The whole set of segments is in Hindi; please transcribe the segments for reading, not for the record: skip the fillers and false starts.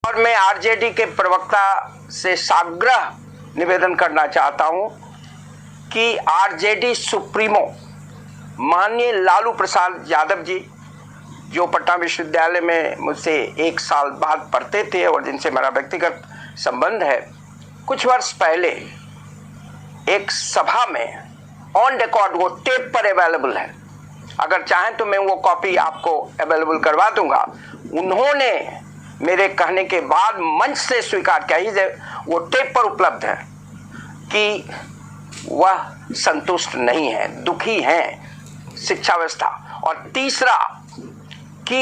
और मैं आरजेडी के प्रवक्ता से साग्रह निवेदन करना चाहता हूं कि आरजेडी सुप्रीमो माननीय लालू प्रसाद यादव जी, जो पटना विश्वविद्यालय में मुझसे 1 साल बाद पढ़ते थे और जिनसे मेरा व्यक्तिगत संबंध है, कुछ वर्ष पहले एक सभा में ऑन रिकॉर्ड, वो टेप पर अवेलेबल है, अगर चाहें तो मैं वो कॉपी आपको अवेलेबल करवा दूंगा, उन्होंने मेरे कहने के बाद मंच से स्वीकार किया, ही वो टेप पर उपलब्ध है, कि वह संतुष्ट नहीं है, दुखी हैं शिक्षा व्यवस्था। और तीसरा कि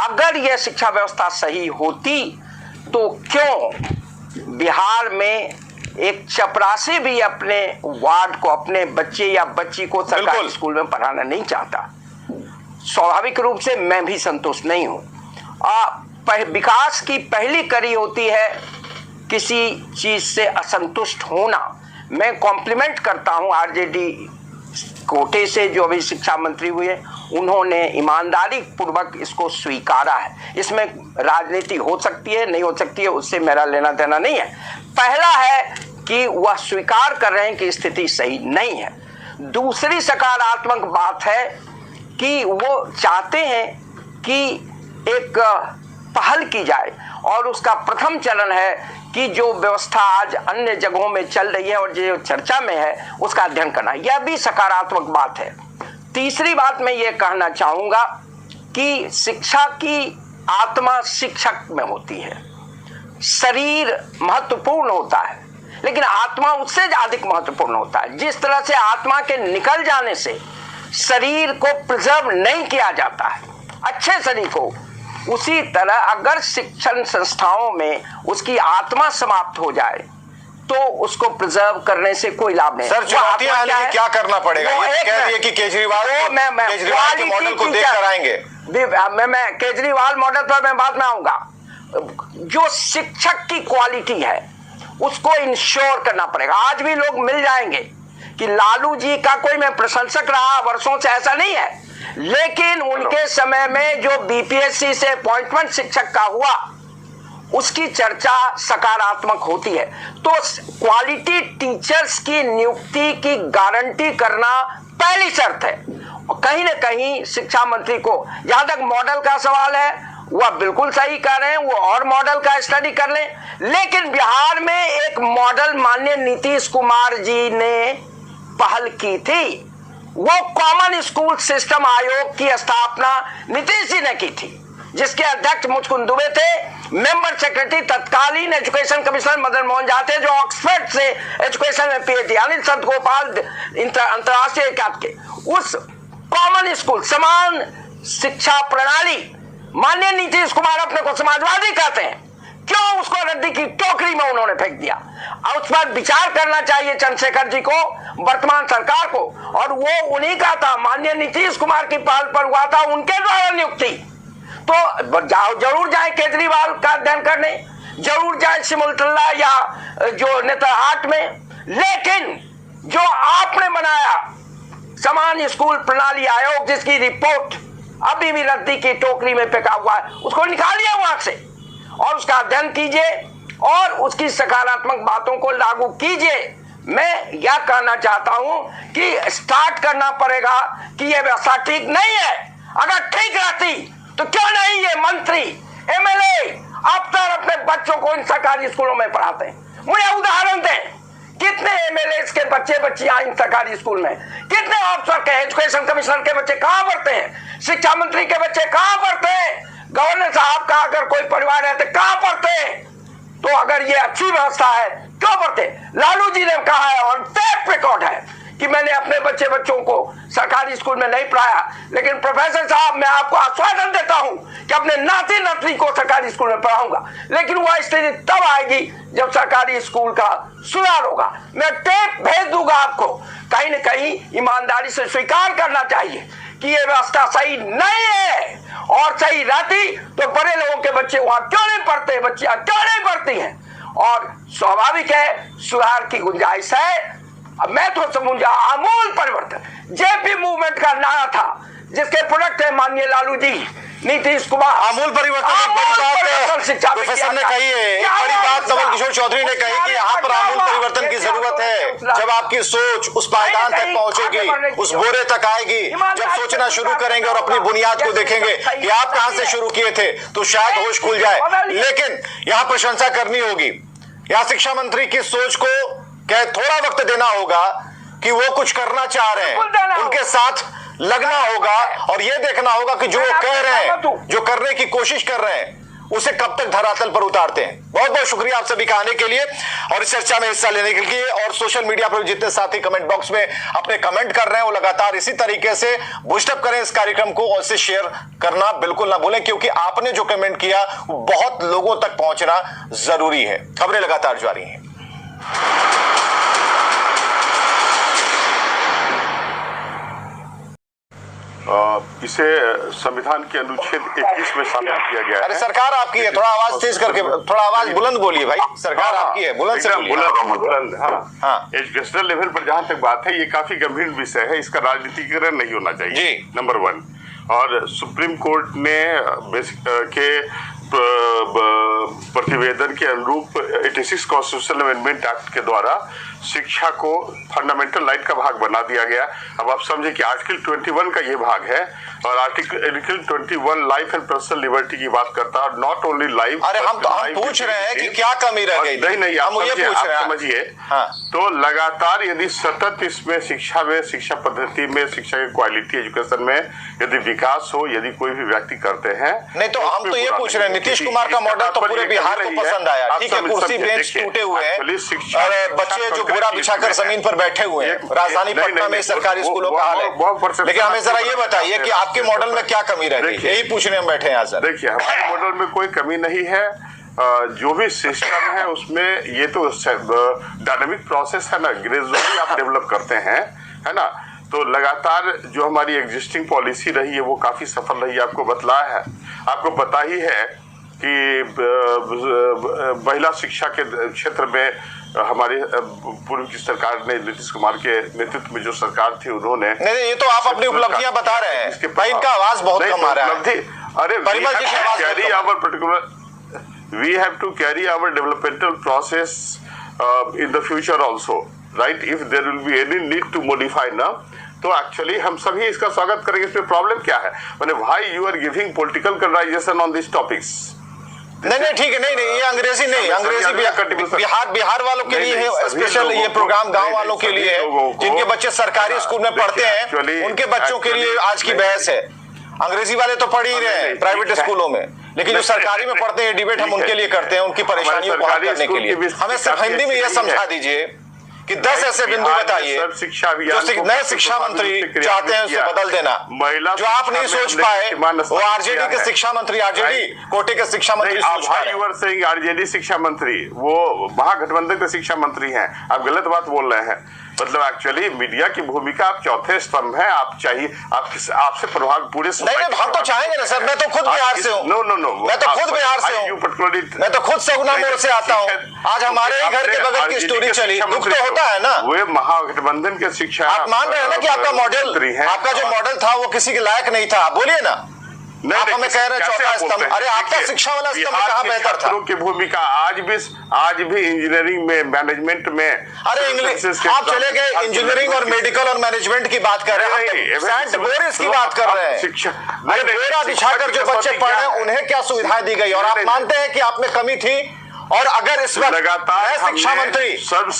अगर यह शिक्षा व्यवस्था सही होती तो क्यों बिहार में एक चपरासी भी अपने वार्ड को, अपने बच्चे या बच्ची को सरकारी स्कूल में पढ़ाना नहीं चाहता। स्वाभाविक रूप से मैं भी संतुष्ट नहीं हूं। विकास की पहली कड़ी होती है किसी चीज से असंतुष्ट होना। मैं कॉम्प्लीमेंट करता हूं आरजेडी कोटे से जो अभी शिक्षा मंत्री हुए, उन्होंने ईमानदारी पूर्वक इसको स्वीकारा है। इसमें राजनीति हो सकती है, नहीं हो सकती है, उससे मेरा लेना देना नहीं है। पहला है कि वह स्वीकार कर रहे हैं कि स्थिति सही नहीं है। दूसरी सकारात्मक बात है कि वो चाहते हैं कि एक पहल की जाए, और उसका प्रथम चरण है कि जो व्यवस्था आज अन्य जगहों में चल रही है और जो चर्चा में है उसका अध्ययन करना, यह भी सकारात्मक बात है। तीसरी बात मैं ये कहना चाहूंगा कि शिक्षा की आत्मा शिक्षक में होती है। शरीर महत्वपूर्ण होता है, लेकिन आत्मा उससे अधिक महत्वपूर्ण होता है। जिस तरह से आत्मा के निकल जाने से शरीर को प्रिजर्व नहीं किया जाता है, अच्छे शरीर को, उसी तरह अगर शिक्षण संस्थाओं में उसकी आत्मा समाप्त हो जाए तो उसको प्रिजर्व करने से कोई लाभ नहीं। सर, चुनौती आने की क्या करना पड़ेगा? ये कह रही है कि केजरीवाल के मॉडल को देखकर आएंगे। मैं केजरीवाल मॉडल पर मैं बात में आऊंगा। जो शिक्षक की क्वालिटी है उसको इंश्योर करना पड़ेगा। आज भी लोग मिल जाएंगे कि लालू जी का कोई मैं प्रशंसक रहा वर्षों से, ऐसा नहीं है, लेकिन उनके समय में जो बीपीएससी से अपॉइंटमेंट शिक्षक का हुआ उसकी चर्चा सकारात्मक होती है। तो क्वालिटी टीचर्स की नियुक्ति की गारंटी करना पहली शर्त है। और कहीं ना कहीं शिक्षा मंत्री को, जहां तक मॉडल का सवाल है, वह बिल्कुल सही कर रहे हैं, वो और मॉडल का स्टडी कर लें। लेकिन बिहार में एक मॉडल माननीय नीतीश कुमार जी ने पहल की थी, वो कॉमन स्कूल सिस्टम आयोग की स्थापना नीतीश जी ने की थी, जिसके अध्यक्ष मुचकुंद दुबे थे। मेंबर सेक्रेटरी तत्कालीन एजुकेशन कमिश्नर मदन मोहन झा थे, जो ऑक्सफोर्ड से एजुकेशन में पीएचडी, अनिल संत गोपाल अंतरराष्ट्रीय ख्यात के। उस कॉमन स्कूल समान शिक्षा प्रणाली, माननीय नीतीश कुमार अपने को समाजवादी कहते हैं, क्यों उसको रद्दी की टोकरी में उन्होंने फेंक दिया? और उस पर विचार करना चाहिए चंद्रशेखर जी को, वर्तमान सरकार को। और वो उन्हीं का था, माननीय नीतीश कुमार की पहल पर हुआ था, उनके द्वारा नियुक्ति। तो जरूर जाए केजरीवाल का अध्ययन करने, जरूर जाए सिमुलतला या जो नेतरहाट में, लेकिन जो आपने बनाया समान स्कूल प्रणाली आयोग, जिसकी रिपोर्ट अभी भी रद्दी की टोकरी में फेंका हुआ है, उसको निकालिए वहां से और उसका अध्ययन कीजिए और उसकी सकारात्मक बातों को लागू कीजिए। मैं यह कहना चाहता हूं कि स्टार्ट करना पड़ेगा कि यह व्यवस्था ठीक नहीं है। अगर ठीक रहती तो क्यों नहीं ये मंत्री, एमएलए अफसर अपने बच्चों को इन सरकारी स्कूलों में पढ़ाते हैं? मुझे उदाहरण दें, कितने एमएलए के बच्चे बच्चियां इन सरकारी स्कूल में, कितने अफसर के, एजुकेशन कमिश्नर के बच्चे कहां पढ़ते हैं, शिक्षा मंत्री के बच्चे कहां पढ़ते हैं, गवर्नर साहब का अगर कोई परिवार है तो कहां पढ़ते हैं? तो अगर ये अच्छी व्यवस्था है क्यों पढ़ते? लालू जी ने कहा है और टेप रिकॉर्ड है कि मैंने अपने बच्चों को सरकारी स्कूल में नहीं पढ़ाया, लेकिन प्रोफेसर साहब मैं आपको आश्वासन देता हूं कि अपने नाती नातनी को सरकारी स्कूल में पढ़ाऊंगा। लेकिन वह स्थिति तब आएगी जब सरकारी स्कूल का सुधार होगा। मैं टेप भेज दूंगा आपको। कहीं न कहीं ईमानदारी से स्वीकार करना चाहिए कि यह व्यवस्था सही नहीं है, और सही रहती तो बड़े लोगों के बच्चे वहां क्यों नहीं पढ़ते, बच्चियां क्यों नहीं पढ़ती हैं? और स्वाभाविक है सुधार की गुंजाइश है। अब मैं तो समझा आमूल परिवर्तन जेपी मूवमेंट का नारा था, जिसके प्रोडक्ट है माननीय लालू जी। नीतीश कुमार आमूल परिवर्तन एक बड़ी बात प्रोफेसर ने कही है, एक बड़ी बात नवल किशोर चौधरी ने कही कि यहाँ पर आमूल परिवर्तन की जरूरत है। जब आपकी सोच उस पायदान तक पहुंचेगी, उस बोरे तक आएगी, जब सोचना शुरू करेंगे और अपनी बुनियाद को देखेंगे कि आप कहां से शुरू किए थे, तो शायद होश खुल जाए। लेकिन यहाँ प्रशंसा करनी होगी, यहाँ शिक्षा मंत्री की सोच को थोड़ा वक्त देना होगा कि वो कुछ करना चाह रहे हैं, उनके साथ लगना होगा और ये देखना होगा कि जो वो कह रहे हैं, जो करने की कोशिश कर रहे हैं, उसे कब तक धरातल पर उतारते हैं। बहुत बहुत शुक्रिया आप सभी का आने के लिए और इस चर्चा में हिस्सा लेने के लिए। और सोशल मीडिया पर जितने साथी कमेंट बॉक्स में अपने कमेंट कर रहे हैं, वो लगातार इसी तरीके से बूस्ट अप करें इस कार्यक्रम को और इसे शेयर करना बिल्कुल ना भूलें, क्योंकि आपने जो कमेंट किया वो बहुत लोगों तक पहुंचना जरूरी है। खबरें लगातार जारी हैं। इसे संविधान के अनुच्छेद 21 में शामिल किया गया है। अरे सरकार आपकी है, थोड़ा आवाज तेज करके, थोड़ा आवाज बुलंद बोलिए भाई। सरकार आपकी है, बुलंद से बोलिए। बुलंद। हाँ, एजुकेशनल लेवल पर जहां तक बात है, ये काफी गंभीर विषय है, इसका राजनीतिकरण नहीं होना चाहिए, नंबर 1। और सुप्रीम कोर्ट ने के प्रतिवेदन के अनुरूप 86 कॉन्स्टिट्यूशनल अमेंडमेंट एक्ट के द्वारा शिक्षा को फंडामेंटल राइट का भाग बना दिया गया। अब आप समझे कि आर्टिकल 21 का ये भाग है और article 21 life and personal liberty की बात करता है, और नॉट ओनली लाइफ। अरे हम पूछ रहे हैं कि क्या कमी रह गई? नहीं, हम ये पूछ रहे हैं, समझिए। हाँ। तो लगातार यदि सतत इसमें शिक्षा पद्धति में, शिक्षा की क्वालिटी एजुकेशन में यदि विकास हो, यदि कोई भी व्यक्ति करते हैं, नहीं तो हम तो ये पूछ रहे हैं, नीतीश कुमार का मॉडल तो पूरे बिहार को पसंद आया, ठीक है, कुर्सी बेंच टूटे हुए हैं और बच्चे जो बोरा बिछाकर जमीन पर बैठे हुए हैं, राजधानी पटना में सरकारी स्कूलों का हाल है। लेकिन हमें जरा ये बताइए कि आपके मॉडल में क्या कमी रह गई? यही पूछने हम बैठे हैं यहाँ सर। देखिए, हमारे मॉडल में कोई कमी नहीं है, जो भी सिस्टम है उसमें ये तो डायनामिक प्रोसेस है ना, ग्रेजुअली आप डेवलप करते हैं, है ना। तो लगातार जो हमारी एग्जिस्टिंग पॉलिसी रही है वो काफी सफल रही है, आपको बतलाया है। आपको पता ही है कि महिला शिक्षा के क्षेत्र में हमारे पूर्व की सरकार ने, नीतीश कुमार के नेतृत्व में जो सरकार थी, उन्होंने नहीं, ये तो आप अपनी उपलब्धियां बता रहे हैं, भाई इनका आवाज बहुत कम आ रहा है। अरे we have to carry our developmental process in the future also, right? If there will be any need to modify now, तो एक्चुअली हम सभी इसका स्वागत करेंगे। इसमें प्रॉब्लम क्या है? मैंने why you are giving political conversation on this topics? नहीं ठीक है, नहीं ये अंग्रेजी नहीं, अंग्रेजी बिहार वालों के लिए है स्पेशल ये प्रोग्राम, गांव वालों के लिए है, जिनके बच्चे सरकारी स्कूल में पढ़ते हैं, उनके बच्चों के लिए आज की बहस है। अंग्रेजी वाले तो पढ़ ही रहे हैं प्राइवेट स्कूलों में, लेकिन जो सरकारी में पढ़ते हैं डिबेट हम उनके लिए करते हैं, उनकी परेशानियों को हल करने के लिए। हमें सिर्फ हिंदी में यह समझा दीजिए कि 10 ऐसे बिंदु बताइए जो नए शिक्षा मंत्री चाहते हैं उसे बदल देना, जो आप नहीं सोच पाए वो आरजेडी के शिक्षा मंत्री, आरजेडी कोटे के शिक्षा मंत्री सोच पाए। आरजेडी शिक्षा मंत्री वो महागठबंधन के शिक्षा मंत्री हैं, आप गलत बात बोल रहे हैं। मतलब एक्चुअली मीडिया की भूमिका, आप चौथे स्तंभ हैं, आप चाहिए आपसे प्रभाव पूरे नहीं, हम तो चाहेंगे ना सर। मैं तो खुद बिहार से हूँ, नो मैं तो खुद बिहार से हूँ, मैं तो खुद सगुना मोड़ से आता हूँ। आज हमारे ही घर के बगल की स्टोरी चली, दुख तो होता है ना। वे महागठबंधन के शिक्षा, आप मान रहे हैं ना कि आपका मॉडल, आपका जो मॉडल था वो किसी के लायक नहीं था, बोलिए ना। आप हमें कह रहे हैं चौथा स्तंभ, अरे आपका शिक्षा वाला स्तंभ कहाँ बेहतर था? की भूमिका आज भी इंजीनियरिंग में, मैनेजमेंट में, अरे इंग्लिश आप चले गए, इंजीनियरिंग और मेडिकल और मैनेजमेंट की बात कर रहे हैं, सेंट बोरिस की बात कर रहे हैं। शिक्षा बोरा बिछाकर जो बच्चे पढ़ रहे हैं उन्हें क्या सुविधाएं दी गई, और आप मानते हैं कि आप में कमी थी? और अगर इस वक्त लगातार शिक्षा मंत्री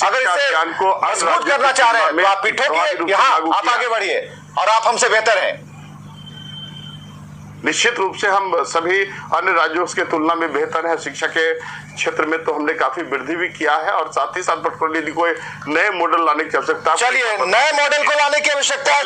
अगर इसे मजबूत करना चाह रहे हैं तो आप पीठों की यहाँ आप आगे बढ़िए और आप हमसे बेहतर हैं। निश्चित रूप से हम सभी अन्य राज्यों की तुलना में बेहतर है शिक्षा के क्षेत्र में, तो हमने काफी वृद्धि भी किया है। और साथ ही साथ पर्टिकुलरली कोई नए मॉडल लाने की आवश्यकता, चलिए नए मॉडल को लाने की आवश्यकता है।